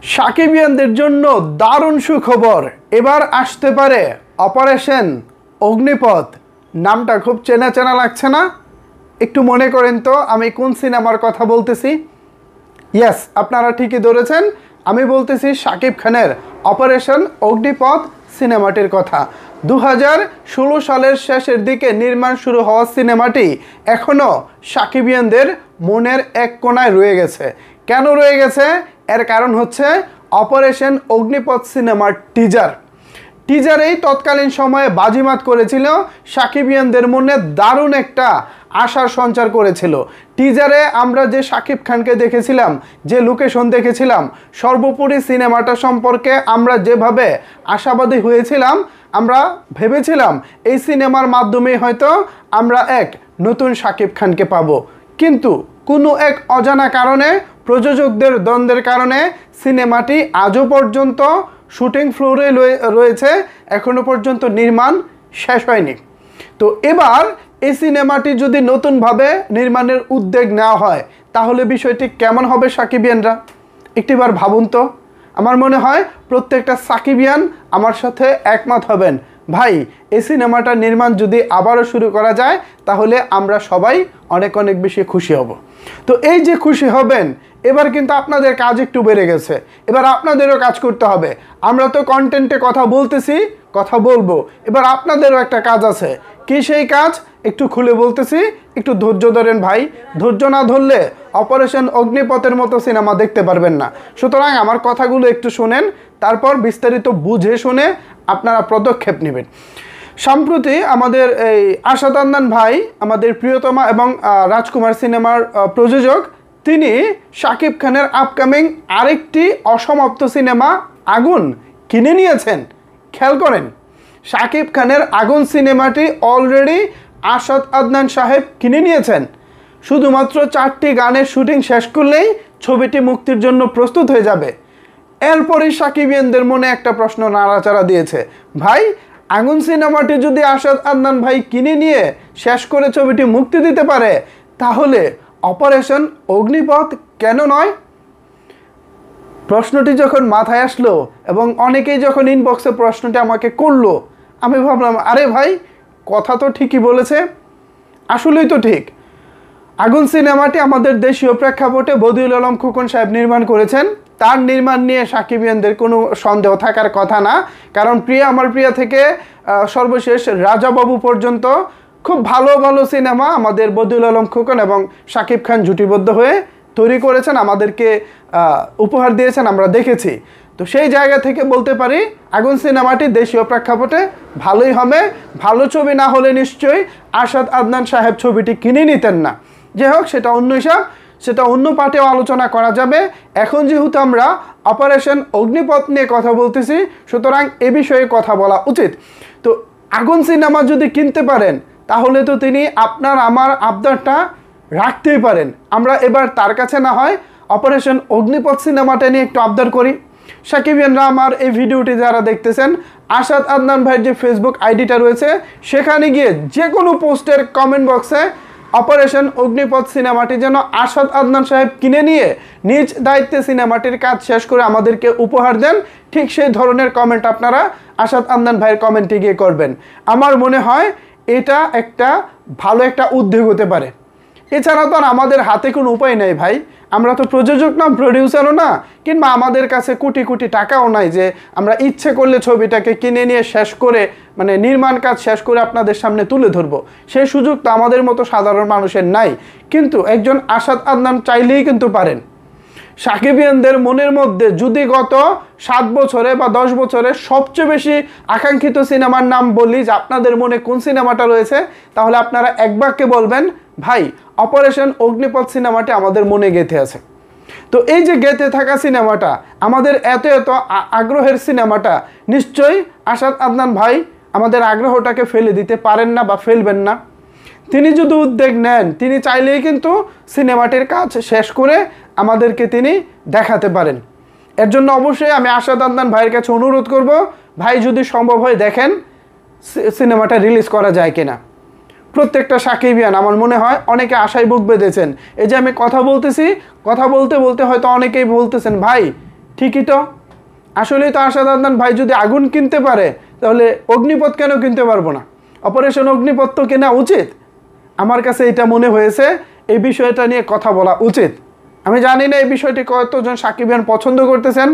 সাকিবিয়ানদের জন্য দারুণ সুখবর, এবার আসতে পারে অপারেশন অগ্নিপথ। নামটা খুব চেনা চেনা লাগছে না? একটু মনে করেন তো আমি কোন সিনেমার কথা বলতেছি। ইয়েস, আপনারা ঠিকই ধরেছেন, আমি বলতেছি শাকিব খানের অপারেশন অগ্নিপথ সিনেমাটির কথা। 2016 সালের শেষের দিকে নির্মাণ শুরু হওয়া সিনেমাটি এখনও সাকিবিয়ানদের মনের এক কোণায় রয়ে গেছে। কেন রয়ে গেছে? এর কারণ হচ্ছে অপারেশন অগ্নিপথ সিনেমার টিজারেই তৎকালীন সময়ে বাজিমাত করেছিল, সাকিবিয়ানদের মনে দারুণ একটা আশার সঞ্চার করেছিল। টিজারে আমরা যে শাকিব খানকে দেখেছিলাম, যে লোকেশন দেখেছিলাম, সর্বোপরি সিনেমাটা সম্পর্কে আমরা যেভাবে আশাবাদী হয়েছিলাম, আমরা ভেবেছিলাম এই সিনেমার মাধ্যমে হয়তো আমরা এক নতুন শাকিব খানকে পাবো। কিন্তু কোনো এক অজানা কারণে, প্রযোজকদের দ্বন্দ্বের কারণে সিনেমাটি আজও পর্যন্ত শুটিং ফ্লোরে রয়েছে, এখনো পর্যন্ত নির্মাণ শেষ হয়নি। তো এবার এই সিনেমাটি যদি নতুনভাবে নির্মাণের উদ্যোগ নেওয়া হয়, তাহলে বিষয়টি কেমন হবে সাকিবিয়ানরা একটিবার ভাবুন তো। আমার মনে হয় প্রত্যেকটা সাকিবিয়ান আমার সাথে একমত হবেন, ভাই এই সিনেমাটার নির্মাণ যদি আবারও শুরু করা যায় তাহলে আমরা সবাই অনেক অনেক বেশি খুশি হব। তো এই যে খুশি হবেন, এবার কিন্তু আপনাদের কাজ একটু বেড়ে গেছে, এবার আপনাদেরও কাজ করতে হবে। আমরা তো কন্টেন্টে কথা বলতেছি, কথা বলবো, এবার আপনাদেরও একটা কাজ আছে। কি সেই কাজ? একটু খুলে বলতেছি, একটু ধৈর্য ধরেন ভাই। ধৈর্য না ধরলে অপারেশন অগ্নিপথের মতো সিনেমা দেখতে পারবেন না। সুতরাং আমার কথাগুলো একটু শোনেন, তারপর বিস্তারিত বুঝে শুনে আপনারা পদক্ষেপ নেবেন। সম্প্রতি আমাদের এই আশাদ আদনান ভাই, আমাদের প্রিয়তমা এবং রাজকুমার সিনেমার প্রযোজক, তিনি শাকিব খানের আপকামিং আরেকটি অসমাপ্ত সিনেমা আগুন কিনে নিয়েছেন। খেয়াল করেন, শাকিব খানের আগুন সিনেমাটি অলরেডি আশাদ আদনান সাহেব কিনে নিয়েছেন। শুধুমাত্র 4টি গানের শুটিং শেষ করলেই ছবিটি মুক্তির জন্য প্রস্তুত হয়ে যাবে। এরপরই সাকিবিয়ানদের মনে একটা প্রশ্ন নাড়াচাড়া দিয়েছে, ভাই আগুন সিনেমাটি যদি আশাদ আদনান ভাই কিনে নিয়ে শেষ করে ছবিটি মুক্তি দিতে পারে, তাহলে অপারেশন অগ্নিপথ কেন নয়? প্রশ্নটি যখন মাথায় আসলো এবং অনেকেই যখন ইনবক্সে প্রশ্নটি আমাকে করলো, আমি ভাবলাম আরে ভাই কথা তো ঠিকই বলেছে, আসলেই তো ঠিক। আগুন সিনেমাটি আমাদের দেশীয় প্রেক্ষাপটে বদিউল আলম খোকন সাহেব নির্মাণ করেছেন। তার নির্মাণ নিয়ে সাকিবিয়ানদের কোনো সন্দেহ থাকার কথা না, কারণ প্রিয়া আমার প্রিয়া থেকে সর্বশেষ রাজাবাবু পর্যন্ত খুব ভালো ভালো সিনেমা আমাদের বদিউল আলম খোকন এবং শাকিব খান জুটিবদ্ধ হয়ে তৈরি করেছেন, আমাদেরকে উপহার দিয়েছেন, আমরা দেখেছি। তো সেই জায়গা থেকে বলতে পারি আগুন সিনেমাটি দেশীয় প্রেক্ষাপটে ভালোই হবে। ভালো ছবি না হলে নিশ্চয়ই আশাদ আদনান সাহেব ছবিটি কিনে নিতেন না। যাই হোক, সেটা অন্য হিসাব, সেটা অন্য পার্টেও আলোচনা করা যাবে। এখন যেহেতু আমরা অপারেশন অগ্নিপথ নিয়ে কথা বলতেছি, সুতরাং এ বিষয়ে কথা বলা উচিত। তো আগুন সিনেমা যদি কিনতে পারেন, তাহলে তো তিনি আপনার আমার আবদারটা রাখতেই পারেন। আমরা এবার তার কাছে না হয় অপারেশন অগ্নিপথ সিনেমাটা নিয়ে একটু আবদার করি। সাকিবিয়ানরা আমার এই ভিডিওটি যারা দেখতেছেন, আশাদ আদনান ভাইয়ের যে ফেসবুক আইডিটা রয়েছে, সেখানে গিয়ে যে কোনো পোস্টের কমেন্ট বক্সে অপারেশন অগ্নিপথ সিনেমাটি যেন আশাদ আদনান সাহেব কিনে নিয়ে নিজ দায়িত্বে সিনেমাটির কাজ শেষ করে আমাদেরকে উপহার দেন, ঠিক সেই ধরনের কমেন্ট আপনারা আশাদ আদনান ভাইয়ের কমেন্টে গিয়ে করবেন। আমার মনে হয় এটা একটা ভালো একটা উদ্যোগ হতে পারে। এছাড়া তো আর আমাদের হাতে কোনো উপায় নেই ভাই, আমরা তো প্রযোজক না, প্রডিউসারও না, কিংবা আমাদের কাছে কোটি কোটি টাকাও নাই যে আমরা ইচ্ছে করলে ছবিটাকে কিনে নিয়ে শেষ করে, মানে নির্মাণ কাজ শেষ করে আপনাদের সামনে তুলে ধরবো। সেই সুযোগ তো আমাদের মতো সাধারণ মানুষের নাই। কিন্তু একজন আশাদ আদনান চাইলেই কিন্তু পারেন। সাকিবিয়ানদের মনের মধ্যে যদি গত 7 বছরে বা 10 বছরে সবচেয়ে বেশি আকাঙ্ক্ষিত সিনেমার নাম বলি, যে আপনাদের মনে কোন সিনেমাটা রয়েছে, তাহলে আপনারা এক বাক্যে বলবেন, ভাই অপারেশন অগ্নিপথ সিনেমাটি আমাদের মনে গেঁথে আছে। তো এই যে গেঁথে থাকা সিনেমাটা, আমাদের এত এত আগ্রহের সিনেমাটা, নিশ্চয়ই আশাদ আদনান ভাই আমাদের আগ্রহটাকে ফেলে দিতে পারেন না বা ফেলবেন না। তিনি যদি উদ্যোগ নেন, তিনি চাইলেই কিন্তু সিনেমাটির কাজ শেষ করে আমাদেরকে তিনি দেখাতে পারেন। এর জন্য অবশ্যই আমি আশাদ আদনান ভাইয়ের কাছে অনুরোধ করব, ভাই যদি সম্ভব হয় দেখেন সিনেমাটা রিলিজ করা যায় কিনা। প্রত্যেকটা সাকিবিয়ান আমার মনে হয় অনেকে আশায় বুক বেঁধেছেন। এই যে আমি কথা বলতেছি, কথা বলতে বলতে হয়তো অনেকেই বলতেছেন, ভাই ঠিকই তো, আসলেই তো আশাদ আদনান ভাই যদি আগুন কিনতে পারে তাহলে অগ্নিপথ কেন কিনতে পারবো না? অপারেশন অগ্নিপথ তো কেনা উচিত। আমার কাছে এটা মনে হয়েছে, এই বিষয়টা নিয়ে কথা বলা উচিত। আমি জানি না এই বিষয়টি কতজন সাকিবিয়ান পছন্দ করতেছেন,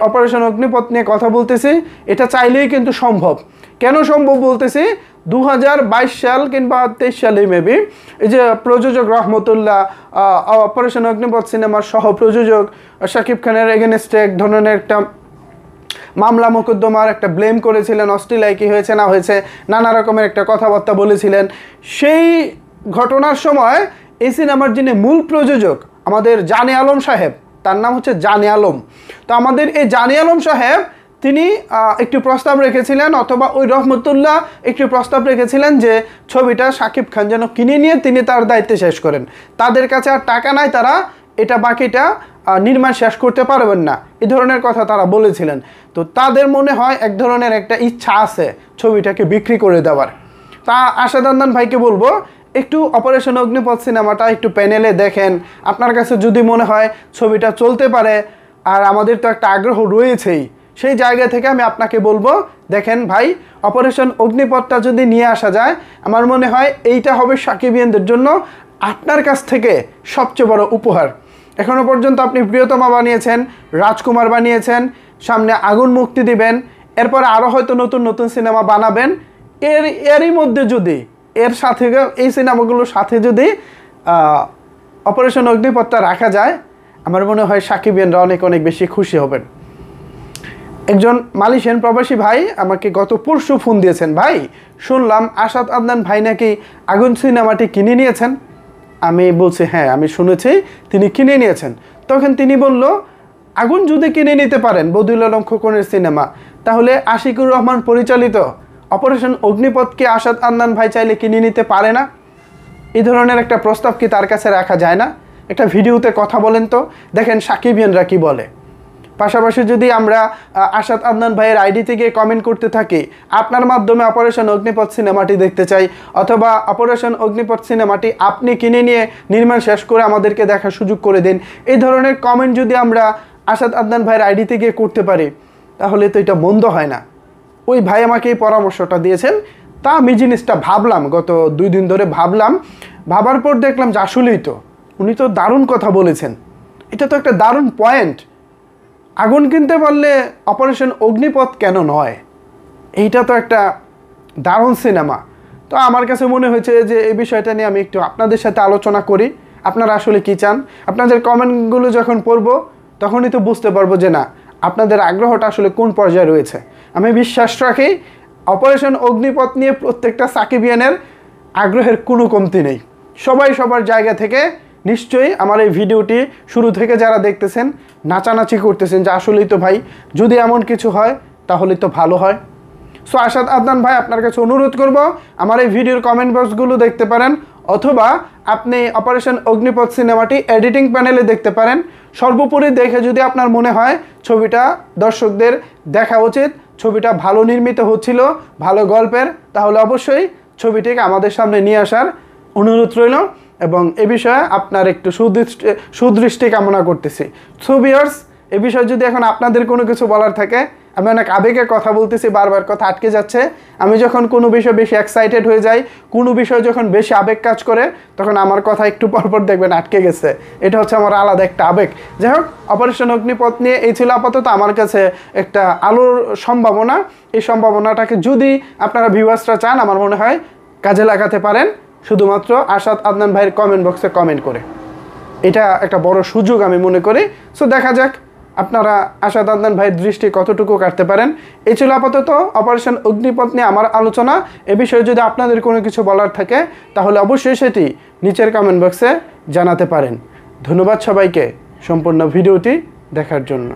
অপারেশন অগ্নিপথ নিয়ে কথা বলতেছি। এটা চাইলেই কিন্তু সম্ভব। কেন সম্ভব বলতেছি, 2022 সাল কিংবা 23 সালে মেবি এই যে প্রযোজক রহমতুল্লাহ অপারেশন অগ্নিপথ সিনেমার সহ প্রযোজক শাকিব খানের এগেনস্টে এক ধরনের একটা মামলা মোকদ্দমার একটা ব্লেম করেছিলেন, অস্ট্রেলিয়ায় কী হয়েছে না হয়েছে নানা রকমের একটা কথাবার্তা বলেছিলেন। সেই ঘটনার সময় এই সিনেমার যিনি মূল প্রযোজক আমাদের জানে আলম সাহেব, তার নাম হচ্ছে জানে আলম। তো আমাদের এই জানে আলম সাহেব তিনি একটি প্রস্তাব রেখেছিলেন, অথবা ওই রহমতুল্লাহ একটি প্রস্তাব রেখেছিলেন যে ছবিটা শাকিব খান যেন কিনে নিয়ে তিনি তার দায়িত্বে শেষ করেন। তাদের কাছে আর টাকা নাই, তারা এটা বাকিটা নির্মাণ শেষ করতে পারবেন না, এই ধরনের কথা তারা বলেছিলেন। তো তাদের মনে হয় এক ধরনের একটা ইচ্ছা আছে ছবিটাকে বিক্রি করে দেওয়ার। তা আশাদ আদনান ভাইকে বলবো, একটু অপারেশন অগ্নিপথ সিনেমাটা একটু প্যানেলে দেখেন। আপনার কাছে যদি মনে হয় ছবিটা চলতে পারে, আর আমাদের তো একটা আগ্রহ রয়েছেই, সেই জায়গা থেকে আমি আপনাকে বলবো, দেখেন ভাই, অপারেশন অগ্নিপথটা যদি নিয়ে আসা যায়, আমার মনে হয় এইটা হবে সাকিবিয়ানদের জন্য আপনার কাছ থেকে সবচেয়ে বড় উপহার। এখনও পর্যন্ত আপনি প্রিয়তমা বানিয়েছেন, রাজকুমার বানিয়েছেন, সামনে আগুন মুক্তি দিবেন, এরপর আরও হয়তো নতুন নতুন সিনেমা বানাবেন। এরই মধ্যে যদি এর সাথে এই সিনেমাগুলোর সাথে যদি অপারেশন অগ্নিপথটা রাখা যায়, আমার মনে হয় সাকিবিয়ানরা অনেক অনেক বেশি খুশি হবেন। একজন মালয়েশিয়ান প্রবাসী ভাই আমাকে গত পরশু ফোন দিয়েছেন, ভাই শুনলাম আশাদ আদনান ভাই নাকি আগুন সিনেমাটি কিনে নিয়েছেন। আমি বলছি হ্যাঁ, আমি শুনেছি তিনি কিনে নিয়েছেন। তখন তিনি বলল, আগুন যদি কিনে নিতে পারেন বদিউল আলম খোকনের সিনেমা, তাহলে আশিকুর রহমান পরিচালিত অপারেশন অগ্নিপথকে আশাদ আদনান ভাই চাইলে কিনে নিতে পারে না? এই ধরনের একটা প্রস্তাব কি তার কাছে রাখা যায় না? একটা ভিডিওতে কথা বলেন তো, দেখেন সাকিবিয়ানরা কি বলে। পাশাপাশি যদি আমরা আশাদ আদনান ভাইয়ের আইডিতে গিয়ে কমেন্ট করতে থাকি, আপনার মাধ্যমে অপারেশন অগ্নিপথ সিনেমাটি দেখতে চাই, অথবা অপারেশন অগ্নিপথ সিনেমাটি আপনি কিনে নিয়ে নির্মাণ শেষ করে আমাদেরকে দেখার সুযোগ করে দিন, এই ধরনের কমেন্ট যদি আমরা আশাদ আদনান ভাইয়ের আইডিতে গিয়ে করতে পারি, তাহলে তো এটা মন্দ হয় না। ওই ভাই আমাকে এই পরামর্শটা দিয়েছেন, তা আমি জিনিসটা ভাবলাম, গত 2 দিন ধরে ভাবলাম। ভাবার পর দেখলাম যে আসলেই তো উনি তো দারুণ কথা বলেছেন। এটা তো একটা দারুণ পয়েন্ট। আগুন কিনতে পারলে অপারেশন অগ্নিপথ কেন নয়? এইটা তো একটা দারুণ সিনেমা। তো আমার কাছে মনে হয়েছে যে এই বিষয়টা নিয়ে আমি একটু আপনাদের সাথে আলোচনা করি। আপনারা আসলে কী চান? আপনাদের কমেন্টগুলো যখন পড়ব তখনই তো বুঝতে পারবো যে না, আপনাদের আগ্রহটা আসলে কোন পর্যায়ে রয়েছে। আমি বিশ্বাস রাখি অপারেশন অগ্নিপথ নিয়ে প্রত্যেকটা সাকিবিয়ানের আগ্রহের কোনো কমতি নেই। সবাই সবার জায়গা থেকে নিশ্চয়ই আমার এই ভিডিওটি শুরু থেকে যারা দেখতেছেন নাচানাচি করতেছেন যে আসলেই তো ভাই, যদি এমন কিছু হয় তাহলে তো ভালো হয়। সো আশাদ আদনান ভাই, আপনার কাছে অনুরোধ করব, আমার এই ভিডিওর কমেন্ট বক্সগুলো দেখতে পারেন, অথবা আপনি অপারেশন অগ্নিপথ সিনেমাটি এডিটিং প্যানেলে দেখতে পারেন। সর্বোপরি দেখে যদি আপনার মনে হয় ছবিটা দর্শকদের দেখা উচিত, ছবিটা ভালো নির্মিত হচ্ছিল, ভালো গল্পের, তাহলে অবশ্যই ছবিটিকে আমাদের সামনে নিয়ে আসার অনুরোধ রইল, এবং এ বিষয়ে আপনার একটু সুদৃষ্টি কামনা করতেছি। সো ভিউয়ার্স, এ বিষয়ে যদি এখন আপনাদের কোনো কিছু বলার থাকে, আমি অনেক আবেগে কথা বলতেছি, বারবার কথা আটকে যাচ্ছে। আমি যখন কোনো বিষয় বেশি এক্সাইটেড হয়ে যাই, কোনো বিষয় যখন বেশি আবেগ কাজ করে, তখন আমার কথা একটু পরপর দেখবেন আটকে গেছে। এটা হচ্ছে আমার আলাদা একটা আবেগ। যাই হোক, অপারেশন অগ্নিপথ নিয়ে এই ছিল আপাতত আমার কাছে একটা আলোর সম্ভাবনা। এই সম্ভাবনাটাকে যদি আপনারা ভিউয়ার্সরা চান, আমার মনে হয় কাজে লাগাতে পারেন, শুধুমাত্র আশাদ আদনান ভাইয়ের কমেন্ট বক্সে কমেন্ট করে। এটা একটা বড় সুযোগ আমি মনে করি। সো দেখা যাক আপনারা আশাদ আদনান ভাইয়ের দৃষ্টি কতটুকু কাটতে পারেন। এই ছিল আপাতত অপারেশন অগ্নিপথ নিয়ে আমার আলোচনা। এ বিষয়ে যদি আপনাদের কোনো কিছু বলার থাকে, তাহলে অবশ্যই সেটি নিচের কমেন্ট বক্সে জানাতে পারেন। ধন্যবাদ সবাইকে সম্পূর্ণ ভিডিওটি দেখার জন্য।